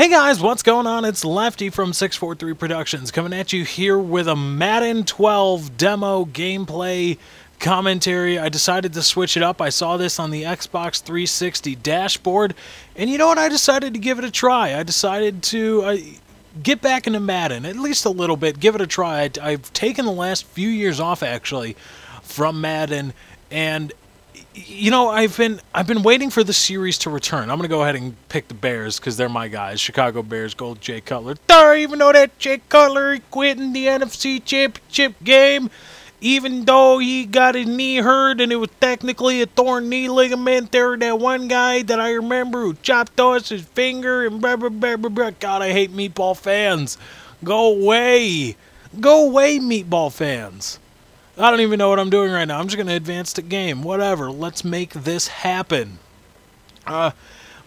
Hey guys, what's going on? It's Lefty from 643 Productions coming at you here with a Madden 12 demo gameplay commentary. I decided to switch it up. I saw this on the Xbox 360 dashboard, and you know what? I decided to give it a try. I decided to get back into Madden, at least a little bit, give it a try. I've taken the last few years off, actually, from Madden, and you know, I've been waiting for the series to return. I'm going to go ahead and pick the Bears because they're my guys. Chicago Bears, gold Jay Cutler. Even though that Jay Cutler he quit in the NFC Championship game, even though he got his knee hurt and it was technically a torn knee ligament, there that one guy that I remember who chopped off his finger and blah, blah, blah, blah, blah. God, I hate meatball fans. Go away. Go away, meatball fans. I don't even know what I'm doing right now. I'm just going to advance the game. Whatever. Let's make this happen. But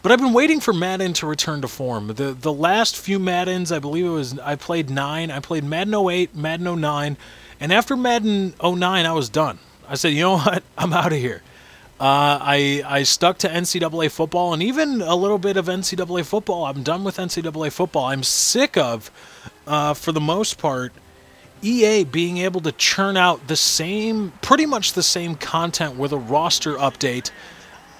I've been waiting for Madden to return to form. The last few Maddens, I believe it was, I played 9. I played Madden 08, Madden 09. And after Madden 09, I was done. I said, you know what? I'm out of here. I stuck to NCAA football and even a little bit of NCAA football. I'm done with NCAA football. I'm sick of, for the most part, EA being able to churn out the same, pretty much the same content with a roster update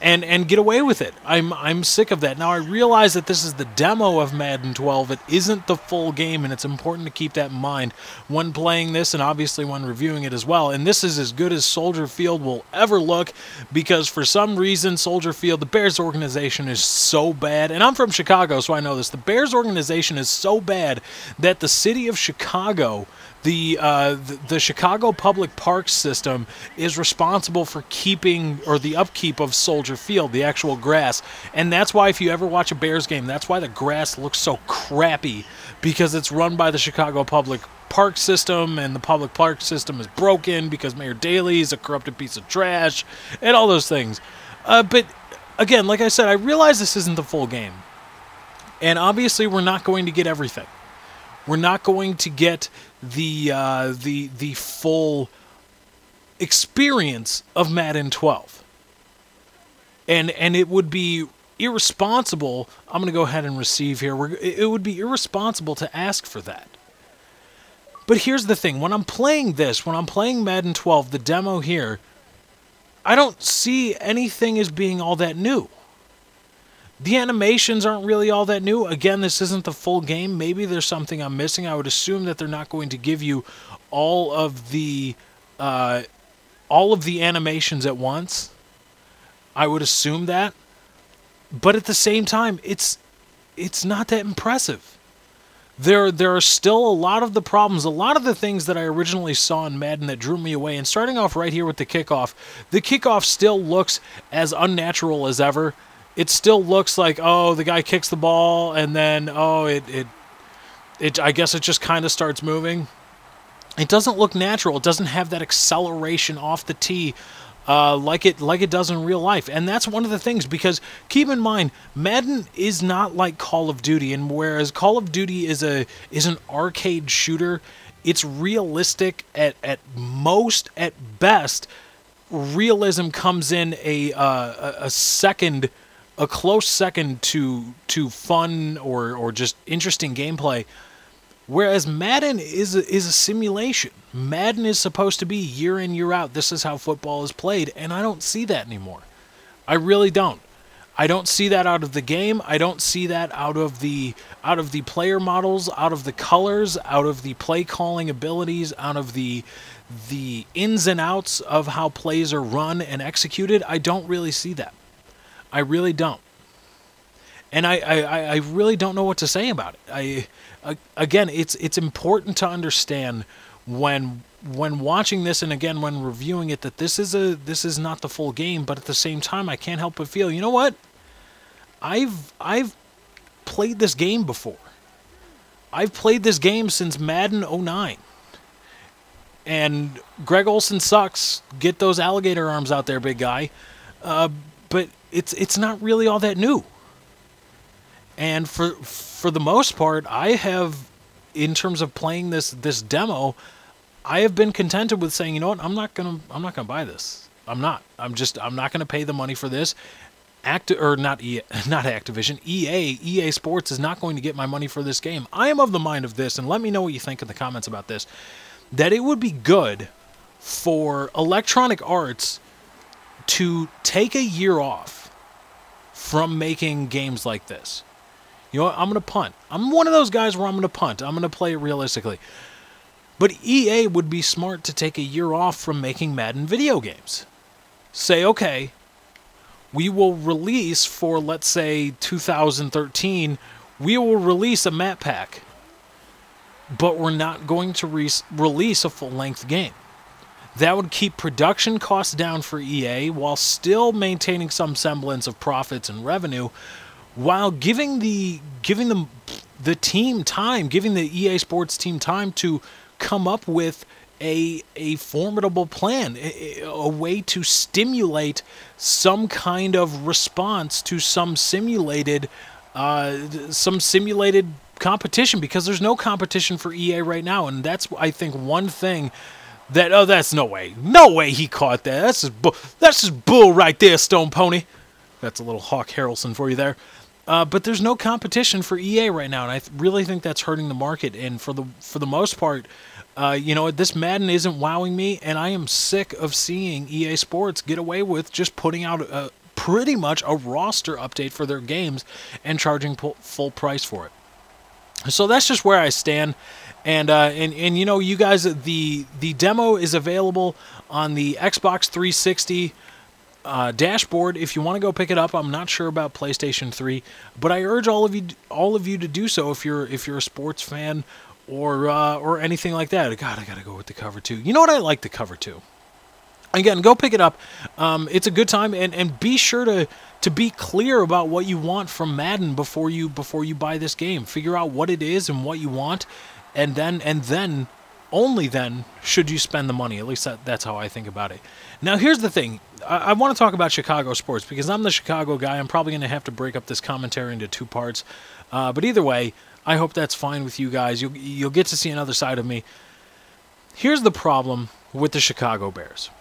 and get away with it. I'm sick of that. Now I realize that this is the demo of Madden 12. It isn't the full game, and it's important to keep that in mind when playing this and obviously when reviewing it as well. And this is as good as Soldier Field will ever look because for some reason Soldier Field, the Bears organization is so bad. And I'm from Chicago, so I know this. The Bears organization is so bad that the city of Chicago, the Chicago Public Parks system is responsible for keeping or the upkeep of Soldier Field, the actual grass. And that's why if you ever watch a Bears game, that's why the grass looks so crappy, because it's run by the Chicago Public Park system, and the public park system is broken because Mayor Daley is a corrupted piece of trash and all those things. But again, like I said, I realize this isn't the full game. And obviously we're not going to get everything. We're not going to get the full experience of Madden 12. And it would be irresponsible. I'm going to go ahead and receive here. It would be irresponsible to ask for that. But here's the thing. When I'm playing this, when I'm playing Madden 12, the demo here, I don't see anything as being all that new. The animations aren't really all that new. Again, this isn't the full game. Maybe there's something I'm missing. I would assume that they're not going to give you all of the animations at once. I would assume that. But at the same time, it's not that impressive. There are still a lot of the problems, a lot of the things that I originally saw in Madden that drew me away. And starting off right here with the kickoff still looks as unnatural as ever. It still looks like, oh, the guy kicks the ball, and then, oh, I guess it just kind of starts moving. It doesn't look natural. It doesn't have that acceleration off the tee like it does in real life. And that's one of the things, because keep in mind, Madden is not like Call of Duty, and whereas Call of Duty is an arcade shooter, it's realistic at most. At best, realism comes in a close second to fun or just interesting gameplay, whereas Madden is a simulation. Madden is supposed to be year in, year out. This is how football is played, and I don't see that anymore. I really don't. I don't see that out of the game. I don't see that out of the player models, out of the colors, out of the play calling abilities, out of the ins and outs of how plays are run and executed. I don't really see that. I really don't. And I really don't know what to say about it. Again, it's important to understand when watching this, and again when reviewing it, that this is not the full game, but at the same time I can't help but feel, you know what? I've played this game before. I've played this game since Madden 09. And Greg Olsen sucks. Get those alligator arms out there, big guy. But it's not really all that new. And for the most part, I have, in terms of playing this demo, I have been contented with saying, you know what, I'm not gonna buy this. I'm not gonna pay the money for this. not Activision, EA Sports is not going to get my money for this game. I am of the mind of this, and let me know what you think in the comments about this, that it would be good for Electronic Arts to take a year off from making games like this. You know what? I'm going to punt. I'm one of those guys where I'm going to punt. I'm going to play it realistically. But EA would be smart to take a year off from making Madden video games. Say, okay, we will release for, let's say, 2013, we will release a map pack, but we're not going to release a full-length game. That would keep production costs down for EA while still maintaining some semblance of profits and revenue, while giving the team time, giving the EA Sports team time to come up with a formidable plan, a way to stimulate some kind of response to some simulated competition, because there's no competition for EA right now, and that's, I think, one thing that, oh, that's no way he caught that. That's just bull right there, Stone Pony. That's a little Hawk Harrelson for you there. But there's no competition for EA right now, and I really think that's hurting the market. And for the most part, you know, this Madden isn't wowing me, and I am sick of seeing EA Sports get away with just putting out pretty much a roster update for their games and charging full price for it. So that's just where I stand. And you know, you guys, the demo is available on the Xbox 360 dashboard if you want to go pick it up. I'm not sure about PlayStation 3, but I urge all of you to do so if you're a sports fan or anything like that. God, I gotta go with the cover too. You know what? I like the cover too. Again, go pick it up. It's a good time, and be sure to be clear about what you want from Madden before you buy this game. Figure out what it is and what you want, and then only then should you spend the money. At least that's how I think about it. Now, here's the thing. I want to talk about Chicago sports because I'm the Chicago guy. I'm probably going to have to break up this commentary into two parts. But either way, I hope that's fine with you guys. You'll get to see another side of me. Here's the problem with the Chicago Bears.